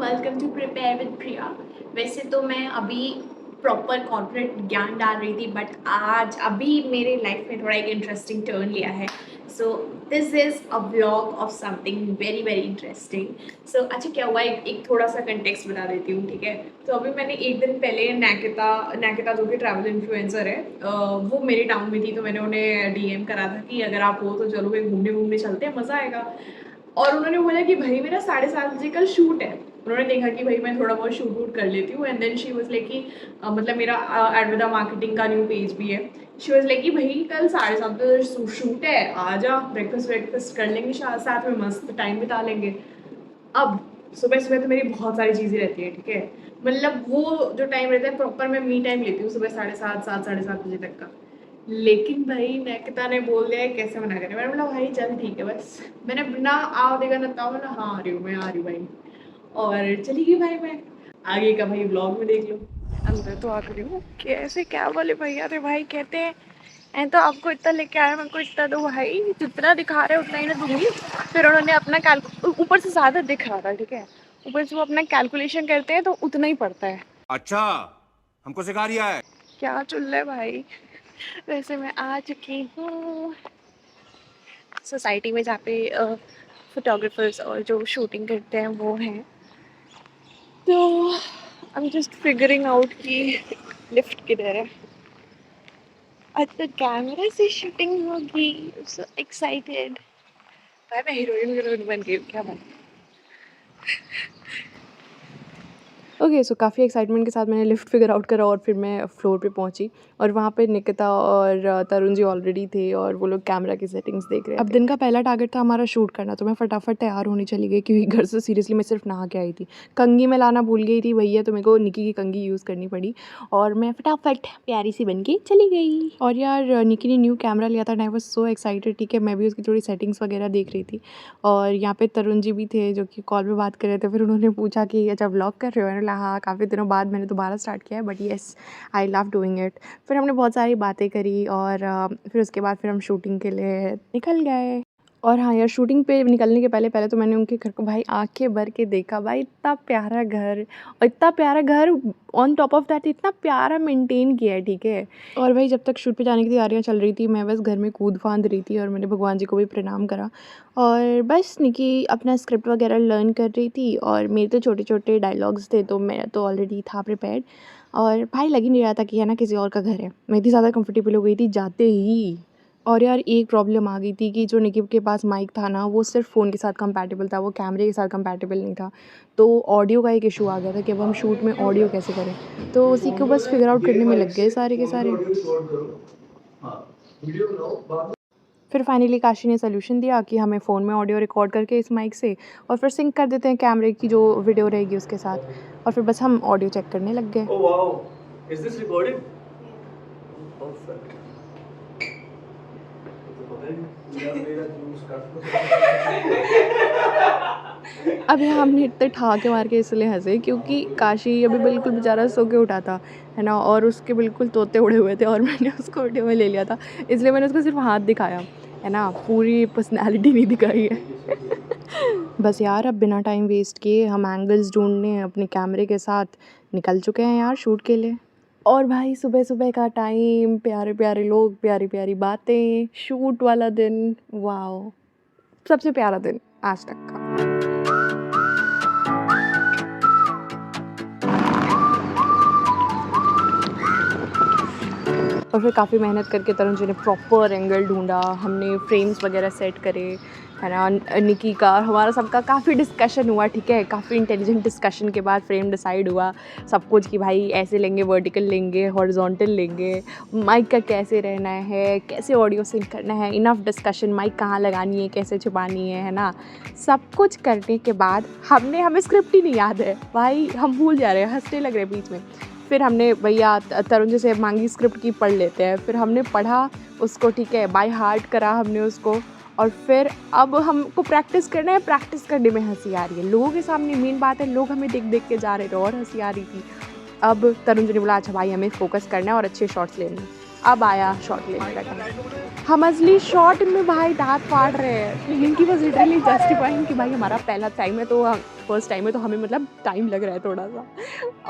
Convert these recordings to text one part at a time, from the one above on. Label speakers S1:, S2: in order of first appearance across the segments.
S1: Welcome to prepare with प्रिया। वैसे तो मैं अभी प्रॉपर कॉर्पोरेट ज्ञान डाल रही थी, बट आज अभी मेरे लाइफ में थोड़ा एक इंटरेस्टिंग टर्न लिया है। So this is a vlog of something very very interesting. So अच्छा क्या हुआ, एक थोड़ा सा कंटेक्स्ट बता देती हूँ, ठीक है। तो अभी मैंने एक दिन पहले नैकिता जो कि ट्रैवल इन्फ्लुएंसर है, वो मेरे टाउन में थी, तो मैंने उन्हें डीएम करा था कि अगर आप हो तो चलो कहीं घूमने घूमने चलते हैं, मज़ा आएगा। और उन्होंने बोला कि भाई मेरा 7:30 बजे कल शूट है। उन्होंने देखा कि भाई मैं थोड़ा बहुत शूट वूट कर लेती हूँ, and then she was like कि मतलब मेरा एडविदा मार्केटिंग का न्यू पेज भी है। शी वाज लाइक कि भाई कल 7:30 बजे शूट है, आ जा, ब्रेकफास्ट ब्रेकफास्ट कर लेंगे, साथ में मस्त टाइम बिता लेंगे। अब सुबह सुबह तो मेरी बहुत सारी चीज़ें रहती हैं, ठीक है। मतलब वो जो टाइम रहता है प्रॉपर मैं मी टाइम लेती हूँ, सुबह 7:30 7 साढ़े 7 बजे तक का। लेकिन भाई नैकिता ने बोल दिया है कैसे मना करें। मैंने बोला भाई चल ठीक है, बस मैंने बिना आओ देगा ना ताओ ना, हाँ आ रही हूँ, मैं आ रही हूँ भाई। और चली गई भाई। मैं आगे का भाई ब्लॉग में देख लो। अंदर तो आ गई हूँ, कैसे क्या बोले भैया थे भाई, कहते हैं ऐ तो आपको इतना लेके आया, मेरे को इतना दो भाई, जितना दिखा रहे उतना ही ना दूंगी। फिर उन्होंने अपना ऊपर से ज़्यादा दिख रहा था, ठीक है। ऊपर से वो अपना कैलकुलेशन करते हैं तो उतना ही पड़ता है।
S2: अच्छा, हमको सिखा रिया है।
S1: क्या चुल रहा है भाई। वैसे मैं आ चुकी हूँ सोसाइटी में, जहाँ पे फोटोग्राफर्स और जो शूटिंग करते हैं वो हैं। तो I am just figuring out कि लिफ्ट किधर है। अच्छा कैमरा से शूटिंग होगी, सो एक्साइटेड। भाई मैं हीरोइन बन गई हूँ क्या भाई। ओके सो काफ़ी एक्साइटमेंट के साथ मैंने लिफ्ट फिगर आउट करा और फिर मैं फ्लोर पे पहुंची। और वहाँ पे निकिता और तरुण जी ऑलरेडी थे और वो लोग कैमरा की सेटिंग्स देख रहे थे। अब दिन का पहला टारगेट था हमारा शूट करना, तो मैं फटाफट तैयार होने चली गई क्योंकि घर से सीरियसली मैं सिर्फ नहा के आई थी। कंघी में लाना भूल गई थी भैया, तो मेरे को निकी की कंघी यूज़ करनी पड़ी और मैं फटाफट प्यारी सी बन के चली गई। और यार निकी ने न्यू कैमरा लिया था and I was so excited, ठीक है। मैं भी उसकी थोड़ी सेटिंग्स वगैरह देख रही थी और यहाँ पे तरुण जी भी थे जो कि कॉल पे बात कर रहे थे। फिर उन्होंने पूछा कि अच्छा व्लॉग कर रहे हो, मैंने बोला हाँ, काफ़ी दिनों बाद मैंने दोबारा स्टार्ट किया है, but yes I love doing it. फिर हमने बहुत सारी बातें करी और फिर उसके बाद फिर हम शूटिंग के लिए निकल गए। और हाँ यार, शूटिंग पे निकलने के पहले पहले तो मैंने उनके घर को भाई आंखें भर के देखा। भाई इतना प्यारा घर, और इतना प्यारा घर ऑन टॉप ऑफ दैट इतना प्यारा मेंटेन किया है, ठीक है। और भाई जब तक शूट पे जाने की तैयारियां चल रही थी, मैं बस घर में कूद फांद रही थी और मैंने भगवान जी को भी प्रणाम करा। और बस निकी अपना स्क्रिप्ट वगैरह लर्न कर रही थी और मेरे तो छोटे छोटे डायलॉग्स थे, तो मैं तो ऑलरेडी था प्रिपेयर्ड। और भाई लग ही नहीं रहा था कि है ना किसी और का घर है। मैं इतनी ज़्यादा कंफर्टेबल हो गई थी जाते ही। और यार एक प्रॉब्लम आ गई थी कि जो निकी के पास माइक था ना, वो सिर्फ फ़ोन के साथ कंपैटिबल था, वो कैमरे के साथ कंपैटिबल नहीं था। तो ऑडियो का एक इशू आ गया था कि अब हम शूट में ऑडियो कैसे करें। तो उसी को बस फिगर आउट करने में लग गए सारे के सारे। फिर फाइनली काशी ने सोल्यूशन दिया कि हमें फ़ोन में ऑडियो रिकॉर्ड करके इस माइक से और फिर सिंक कर देते हैं कैमरे की जो वीडियो रहेगी उसके साथ। और फिर बस हम ऑडियो चेक करने लग गए।
S3: Oh wow, is this recording? Perfect.
S1: अभी हमने इतने ठहाके मार के इसलिए हंसे क्योंकि काशी अभी बिल्कुल बेचारा सो के उठा था, है ना। और उसके बिल्कुल तोते उड़े हुए थे और मैंने उसको वीडियो में ले लिया था, इसलिए मैंने उसको सिर्फ हाथ दिखाया, है ना, पूरी पर्सनैलिटी नहीं दिखाई है। बस यार अब बिना टाइम वेस्ट किए हम एंगल्स ढूंढने अपने कैमरे के साथ निकल चुके हैं यार शूट के लिए। और भाई सुबह सुबह का टाइम, प्यारे प्यारे लोग, प्यारी प्यारी बातें, शूट वाला दिन, वाओ, सबसे प्यारा दिन आज तक का। और फिर काफ़ी मेहनत करके तरुण जी ने प्रॉपर एंगल ढूंढा, हमने फ्रेम्स वगैरह सेट करे, है ना। निकी का हमारा सबका काफ़ी डिस्कशन हुआ, ठीक है। काफ़ी इंटेलिजेंट डिस्कशन के बाद फ्रेम डिसाइड हुआ सब कुछ कि भाई ऐसे लेंगे, वर्टिकल लेंगे, हॉरिजॉन्टल लेंगे, माइक का कैसे रहना है, कैसे ऑडियो सिंक करना है, इनफ डिस्कशन, माइक कहाँ लगानी है, कैसे छुपानी है ना। सब कुछ करने के बाद हमें स्क्रिप्ट ही नहीं याद है भाई, हम भूल जा रहे हैं, हंसने लग रहे हैं बीच में। फिर हमने भैया तरुण जी से मांगी स्क्रिप्ट की पढ़ लेते हैं, फिर हमने पढ़ा उसको, ठीक है, बाय हार्ट करा हमने उसको। और फिर अब हमको प्रैक्टिस करना है, प्रैक्टिस करने में हंसी आ रही है लोगों के सामने, मेन बात है लोग हमें देख देख के जा रहे थे और हंसी आ रही थी। अब तरुण जी ने बोला अच्छा भाई हमें फोकस करना है और अच्छे शॉट्स लेने हैं। अब आया शॉट लेने का टाइम। हम असली शॉट में भाई दांत फाड़ रहे हैं। लिंकी वॉज लिटरली जस्टिफाइंग कि भाई हमारा पहला टाइम है, तो फर्स्ट टाइम है, तो हमें मतलब टाइम लग रहा है थोड़ा सा।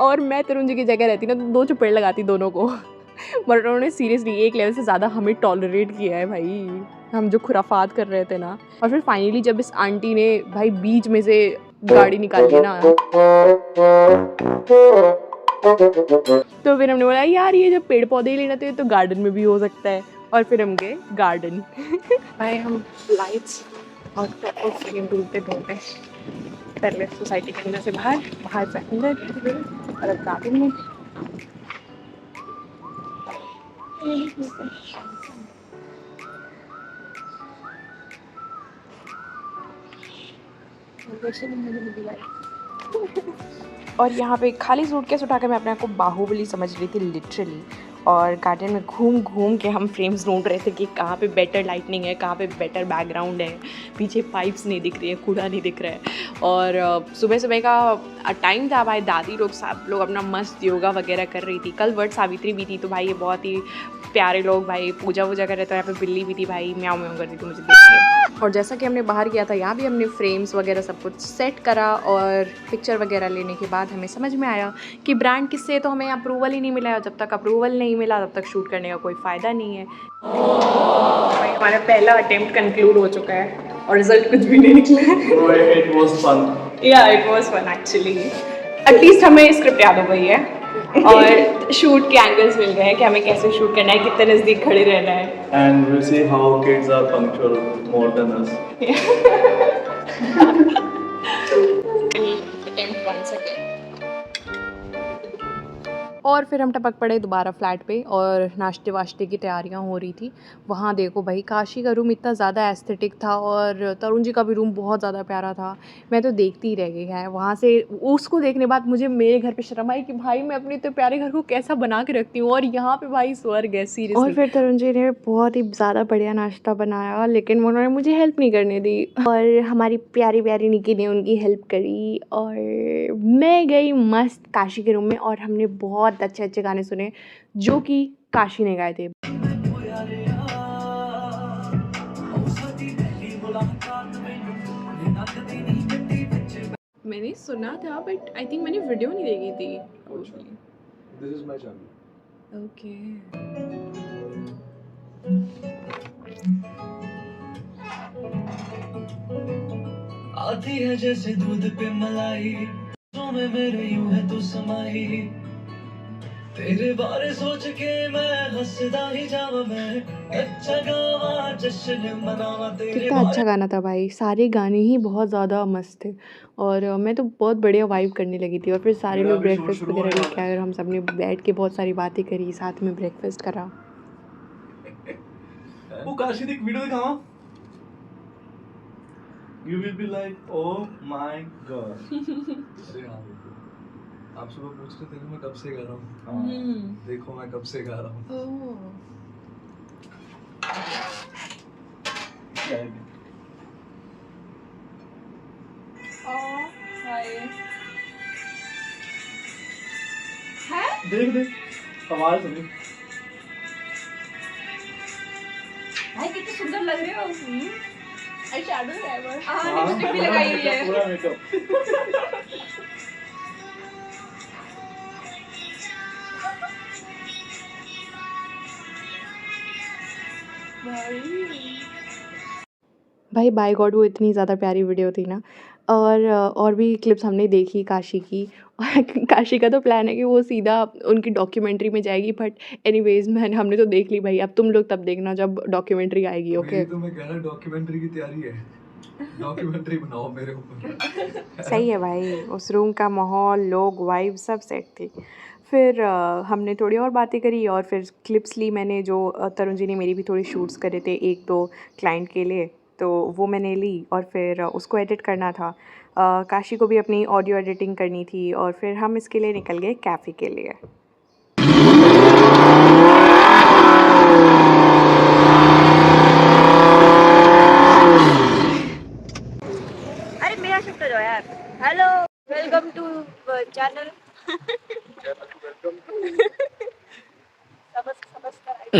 S1: और मैं तरुण जी की जगह रहती ना तो 2 चपेड़ लगाती दोनों को। बट उन्होंने सीरियसली एक लेवल से ज़्यादा हमें टॉलरेट किया है भाई, हम जो खुराफात कर रहे थे ना। और फिर फाइनली जब इस आंटी ने भाई बीच में से गाड़ी निकाली ना, तो फिर हमने बोला यार ये जब पेड़ पौधे ही लेना थे तो गार्डन में भी हो सकता है। और फिर हम गए गार्डन। भाई हम लाइट्स और फ्रेम ढूंढते ढूंढते पहले सोसाइटी के अंदर से बाहर, बाहर से अंदर, और अब गार्डन में। और यहाँ पे खाली सूटकेस उठा के मैं अपने आप को बाहुबली समझ रही थी लिटरली। और गार्डन में घूम घूम के हम फ्रेम्स ढूंढ रहे थे कि कहाँ पे बेटर लाइटनिंग है, कहाँ पे बेटर बैकग्राउंड है, पीछे पाइप्स नहीं दिख रही है, कूड़ा नहीं दिख रहा है। और सुबह सुबह का टाइम था भाई, दादी लोग सब लोग अपना मस्त योगा वगैरह कर रही थी। कल वट सावित्री भी थी, तो भाई ये बहुत ही प्यारे लोग भाई पूजा वूजा कर रहे थे। यहाँ पे बिल्ली भी थी भाई, म्याऊं म्याऊं कर रही थी मुझे देख के। और जैसा कि हमने बाहर किया था, यहाँ भी हमने फ्रेम्स वगैरह सब कुछ सेट करा। और पिक्चर वगैरह लेने के बाद हमें समझ में आया कि ब्रांड किससे तो हमें अप्रूवल ही नहीं मिला है। जब तक अप्रूवल नहीं मिला तब तक शूट करने का कोई फ़ायदा नहीं है। भाई हमारा पहला अटेम्प्ट कंक्लूड हो चुका है और रिजल्ट कुछ भी नहीं निकला है।
S3: It was fun.
S1: या it was fun actually. At least हमें स्क्रिप्ट याद हो गई है और शूट के एंगल्स मिल गए हैं कि हमें कैसे शूट करना है, कितने नज़दीक खड़े रहना है।
S3: And we'll see how kids are punctual more than us.
S1: Attempt once again. और फिर हम टपक पड़े दोबारा फ्लैट पे और नाश्ते वाश्ते की तैयारियां हो रही थी। वहाँ देखो भाई काशी का रूम इतना ज़्यादा एस्थेटिक था और तरुण जी का भी रूम बहुत ज़्यादा प्यारा था। मैं तो देखती ही रह गई है वहाँ से। उसको देखने बाद मुझे मेरे घर पे शर्म आई कि भाई मैं अपने इतने प्यारे घर को कैसा बना के रखती हूँ, और यहाँ पे भाई स्वर्ग है सीरियसली। और फिर तरुण जी ने बहुत ही ज़्यादा बढ़िया नाश्ता बनाया, लेकिन उन्होंने मुझे हेल्प नहीं करने दी और हमारी प्यारी प्यारी निकी ने उनकी हेल्प करी। और मैं गई मस्त काशी के रूम में और हमने बहुत अच्छे अच्छे गाने सुने जो कि काशी ने गाए थे। मैंने सुना था बट आई थिंक मैंने वीडियो नहीं देखी थी।
S3: This is my channel.
S1: Okay.
S4: आती है जैसे दूध पे मलाई, में मेरे यूं है तू समाई, तेरे बारे सोच के मैं हंसदा ही जावा, मैं अच्छा गावा जश्न मनावा तेरे।
S1: कितना अच्छा गाना था भाई, सारे गाने ही बहुत ज़्यादा मस्त थे और मैं तो बहुत बढ़िया वाइब करने लगी थी। और फिर सारे लोग ब्रेकफास्ट वगैरह लेके आए और हम सब ने बैठ के बहुत सारी बातें करी, साथ में ब्रेकफास्ट करा।
S3: वो काशी एक वीडियो दिखावा। You will be like, oh my god.
S4: अरे हाँ देखो, आप सुबह पूछ रहे थे कि मैं कब से गा रहा हूँ। देखो मैं कब से गा रहा हूँ।
S3: देख देख कमाल सुनी।
S1: भाई कितने सुंदर लग रहे हो। आई शैडो है,
S3: हाँ,
S1: लिपस्टिक भी लगाई हुई है।
S3: पूरा मेकअप।
S1: भाई बाय गॉड वो इतनी ज़्यादा प्यारी वीडियो थी ना। और भी क्लिप्स हमने देखी काशी की। काशी का तो प्लान है कि वो सीधा उनकी डॉक्यूमेंट्री में जाएगी, बट एनीवेज हमने तो देख ली भाई। अब तुम लोग तब देखना जब डॉक्यूमेंट्री आएगी। ओके
S4: तो मैं कह रहा डॉक्यूमेंट्री की तैयारी है, डॉक्यूमेंट्री बनाओ मेरे ऊपर।
S1: सही है भाई, उस रूम का माहौल, लोग, वाइब सब सेट थी। फिर हमने थोड़ी और बातें करी और फिर क्लिप्स ली मैंने, जो तरुण जी ने मेरी भी थोड़ी शूट्स करे थे 1-2 क्लाइंट के लिए, तो वो मैंने ली और फिर उसको एडिट करना था। काशी को भी अपनी ऑडियो एडिटिंग करनी थी और फिर हम इसके लिए निकल गए कैफ़े के लिए।
S5: अरे मेरा शिफ्ट हो जाओ यार। Hello, welcome to channel. Subscribe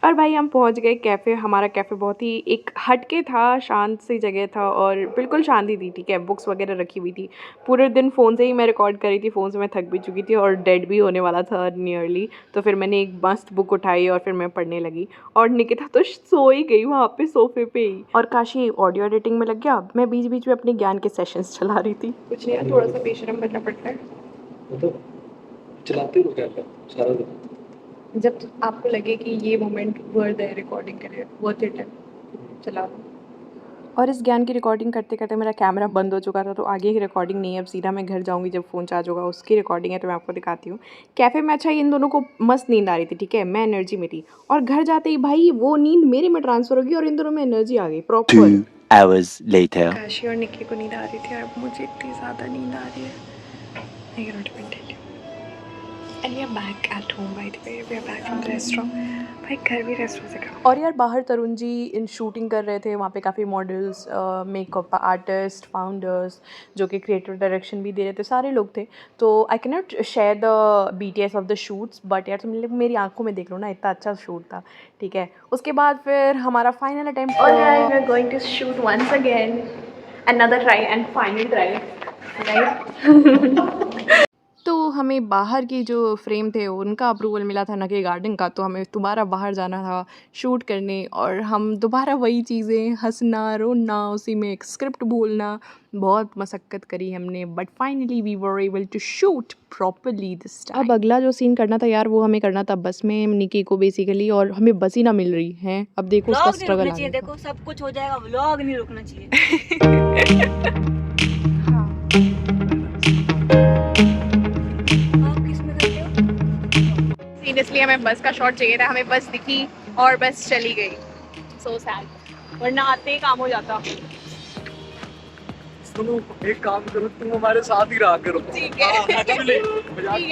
S1: और भाई हम पहुंच गए कैफ़े। हमारा कैफ़े बहुत ही एक हटके था, शांत सी जगह था और बिल्कुल शांति थी, ठीक है। बुक्स वगैरह रखी हुई थी। पूरे दिन फ़ोन से ही मैं रिकॉर्ड कर रही थी, फ़ोन से मैं थक भी चुकी थी और डेड भी होने वाला था नियरली। तो फिर मैंने एक मस्त बुक उठाई और फिर मैं पढ़ने लगी और निकिता तो सो ही गई वहाँ पे सोफे पे ही। और काशी ऑडियो एडिटिंग में लग गया। मैं बीच बीच में अपने ज्ञान के सेशंस चला रही थी। कुछ नहीं यार, थोड़ा सा बेशरम बनना पड़ता है।
S3: तो चलाते हो क्या सारा दिन?
S1: जब आपको लगे कि ये मोमेंट वर्थ है रिकॉर्डिंग के लिए, वर्थ इट है, चला लो। और इस ज्ञान की रिकॉर्डिंग करते करते मेरा कैमरा बंद हो चुका था, तो आगे की रिकॉर्डिंग नहीं है। अब सीधा मैं घर जाऊंगी, जब फ़ोन चार्ज होगा उसकी रिकॉर्डिंग है, तो मैं आपको दिखाती हूँ। कैफ़े में अच्छा इन दोनों को मस्त नींद आ रही थी, ठीक है, मैं एनर्जी में थी। और घर जाते ही भाई वो नींद मेरे में ट्रांसफ़र होगी और इन दोनों में एनर्जी आ गई प्रॉपर।
S6: 2 hours later.
S1: काशी और निक्की को नींद आ रही थी और मुझे इतनी ज़्यादा नींद आ रही है। I cannot even tell you. And we are back at home, by the way. We are back from the restaurant. भाई घर भी रेस्टोरेंट से खा। और यार बाहर तरुण जी इन शूटिंग कर रहे थे, वहाँ पे काफ़ी मॉडल्स, मेकअप आर्टिस्ट, फाउंडर्स, जो कि क्रिएटिव डायरेक्शन भी दे रहे थे, सारे लोग थे। तो I can not share the BTS of the shoots, but यार तुम लोग मेरी आंखों में देख लो ना, इतना अच्छा शूट था, ठीक है। उसके बाद फिर हमारा final attempt. Alright, we are going to shoot once again, another try and final try, right. तो हमें बाहर की जो फ्रेम थे उनका अप्रूवल मिला था, ना कि गार्डन का। तो हमें दोबारा बाहर जाना था शूट करने और हम दोबारा वही चीज़ें, हंसना रोना, उसी में एक स्क्रिप्ट बोलना, बहुत मशक्क़त करी हमने, but finally we were able to shoot properly this time. अब अगला जो सीन करना था यार, वो हमें करना था बस में निकी को बेसिकली, और हमें बस ही ना मिल रही है। अब देखो उसका स्ट्रगल आ गया।
S5: देखो सब कुछ हो जाएगा, व्लॉग नहीं रुकना चाहिए।
S1: सीरियसली हमें बस का शॉट चाहिए था, हमें बस दिखी और बस चली गई। सो सैड, वरना आते ही काम हो जाता।
S3: सुनो, एक काम करो, तुम हमारे साथ ही रहा करो।
S1: ठीक है, ठीक है,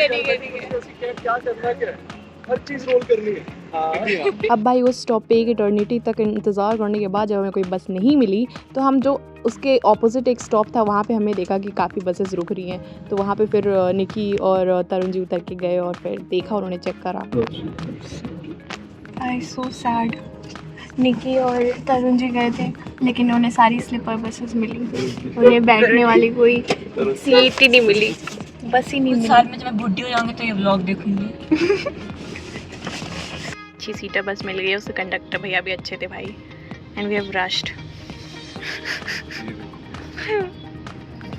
S1: ठीक है, ठीक है।
S3: क्या करना क्या है, हर चीज रोल करनी है।
S1: अब भाई उस स्टॉप पे एक इटर्निटी तक इंतज़ार करने के बाद जब हमें कोई बस नहीं मिली, तो हम जो उसके ऑपोजिट एक स्टॉप था वहाँ पे हमने देखा कि काफ़ी बसेस रुक रही हैं। तो वहाँ पे फिर निकी और तरुण जी उतर के गए और फिर देखा, उन्होंने चेक करा। आई सो सैड। निकी और तरुण जी गए थे, लेकिन उन्हें सारी स्लीपर बसेस मिली, उन्हें बैठने वाली कोई सीट ही नहीं मिली, बस ही नहीं मिली।
S5: साल में जब मैं बुढ़ी हो जाऊंगी तो ये व्लॉग देखूंगी।
S1: अच्छी सीटर बस मिल गई, उसके कंडक्टर भैया भी अच्छे थे भाई, एंड वी हैव रश्ड।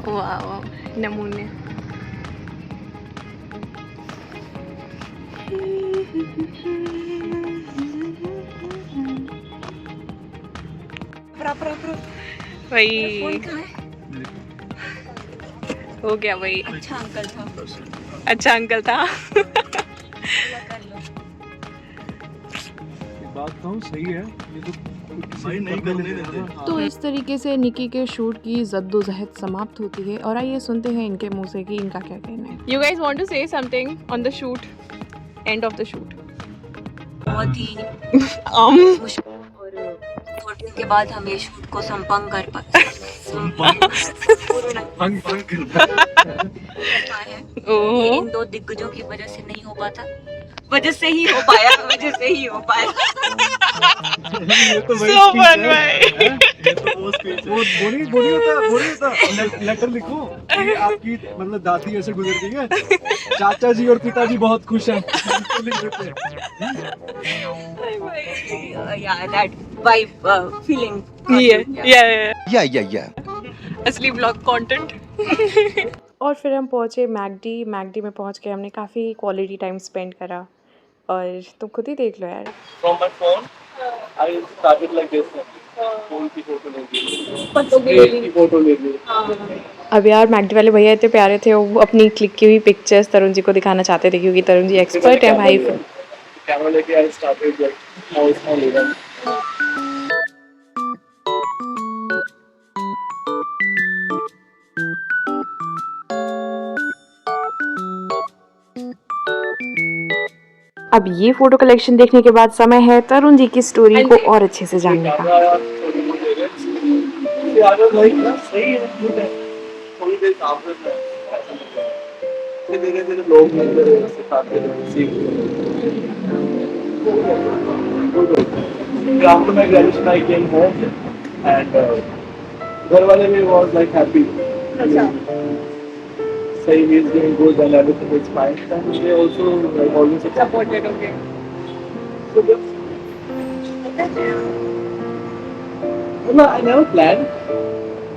S1: वाह, नमूने। भाई हो गया भाई,
S5: अच्छा अंकल था।
S1: अच्छा अंकल था।
S3: बात तो सही है, ये तो भाई नहीं करने देते।
S1: तो इस तरीके से निकी के शूट की जद्दोजहद समाप्त होती है और आइए सुनते हैं इनके मुंह से कि इनका क्या कहना है। You guys want to say something on the shoot, end of the shoot?
S5: बहुत ही मुश्किल और थोड़े दिन के बाद हम ये शूट को संपन्न कर पाए। इन दो दिग्गजों की वजह से नहीं हो पाता, वजह से ही हो पाया।
S3: ये तो भाई
S1: So fun, भाई।
S3: ये तो वो स्पीच वो बोली होता लेटर लिखो कि आपकी मतलब दादी ऐसे गुजरती है, चाचा जी और पिताजी बहुत खुश हैं। लिख देते हैं।
S5: Yeah, that vibe, feeling.
S6: Yeah.
S1: असली ब्लॉग कंटेंट। और फिर हम पहुँचे मैकडी में पहुँच के हमने काफ़ी क्वालिटी टाइम स्पेंड करा और तुम खुद ही देख लो यार।
S3: From my phone, I started like this. Phone की फोटो ले ली।
S1: अब यार मैकडी वाले भैया इतने प्यारे थे, वो अपनी क्लिक की हुई पिक्चर्स तरुण जी को दिखाना चाहते थे क्योंकि तरुण जी एक्सपर्ट है भाई।
S3: कैमरा लेके I started like how is my living.
S1: अब ये फोटो कलेक्शन देखने के बाद समय है तरुण जी की स्टोरी को और अच्छे से जानने का।
S3: सही है, थोड़ी देर सामने धीरे धीरे लोग मिलते रहे, सिखाते रहे, सीखते रहे। After my graduation, I came home and घर वाले भी was like happy. Say he is doing good and everything is fine. And they also like always
S1: Supported, okay.
S3: So yeah. No, I never planned.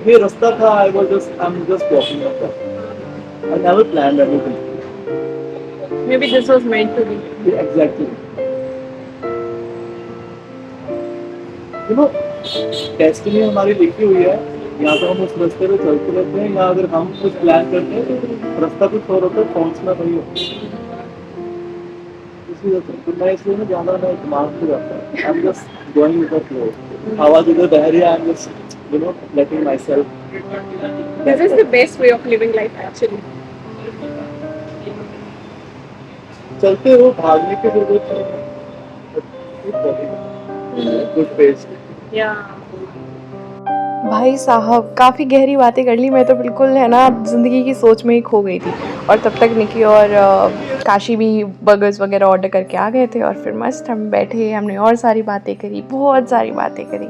S3: ये रास्ता था. I'm just walking up there. I never planned anything.
S1: Maybe this was meant to be.
S3: Yeah, exactly. You know, destiny हमारी लिखी हुई है. या तो हम उस रास्ते पे चलते रहते हैं, या अगर हम कुछ प्लान करते हैं तो रास्ता कुछ और होता है, पहुंचना नहीं होता. इसी वजह से तो मैं इसलिए ना ज़्यादा मैं दिमाग से जाता है. I'm just going with the flow. आवाज़ इधर बह रही है, I'm just letting myself.
S1: This is the best way of living life actually.
S3: चलते हो, भागने की जरूरत नहीं. Good pace.
S1: भाई साहब काफ़ी गहरी बातें कर ली. मैं तो बिल्कुल है ना ज़िंदगी की सोच में ही खो गई थी. और तब तक निकी और काशी भी बर्गर्स वगैरह ऑर्डर करके आ गए थे. और फिर मस्त हम बैठे, हमने और सारी बातें करी, बहुत सारी बातें करी.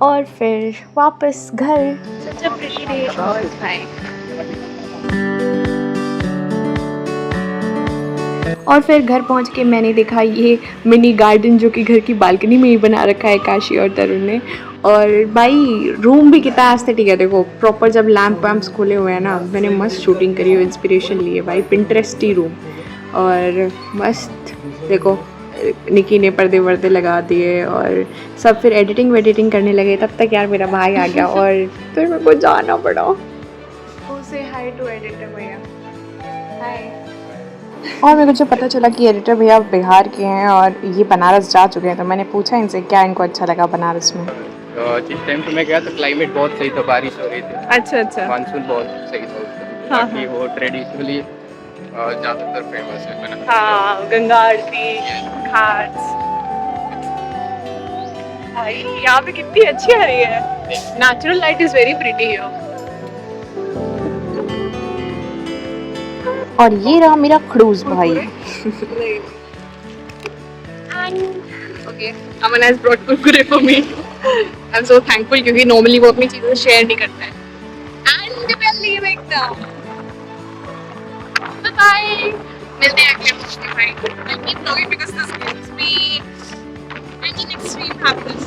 S1: और फिर वापस घर. Such a pretty day और भाई. और फिर घर पहुंच के मैंने देखा ये मिनी गार्डन जो कि घर की बालकनी में ही बना रखा है काशी और तरुण ने. और भाई रूम भी कितना एस्थेटिक है. देखो प्रॉपर जब लैम्प वैम्प्स खोले हुए हैं ना, मैंने मस्त शूटिंग करी हो, इंस्पिरेशन लिए भाई. पिंटरेस्टी रूम. और मस्त देखो निकी ने पर्दे वर्दे लगा दिए और सब फिर एडिटिंग वेडिटिंग करने लगे. तब तक यार मेरा भाई आ गया और फिर मेरे को जाना पड़ा. से हाय टू एडिटर भैया. हाय. और मेरे को जब पता चला कि एडिटर भैया बिहार के हैं और ये बनारस जा चुके हैं, तो मैंने पूछा इनसे क्या इनको अच्छा लगा बनारस में.
S7: जिस टाइम पे मैं गया तो क्लाइमेट बहुत सही था, बारिश हो रही थी.
S1: अच्छा.
S7: मानसून बहुत सही था उस टाइम. बाकी वो ट्रेडिशनली ज़्यादातर फेमस है बनारस.
S1: हाँ, गंगा आरती, घाट्स. भाई यहाँ पे कितनी अच्छी आ रही है. Natural light is very pretty here. और ये रहा मेरा खड़ूस भाई. Okay, Aman has brought kurkure for me. I'm so thankful क्योंकि normally वो अपनी चीजें शेयर नहीं करता है. And we are leaving now. Bye bye. मिलते हैं अगले हफ्ते भाई. I'll keep vlogging because this gives me extreme happiness.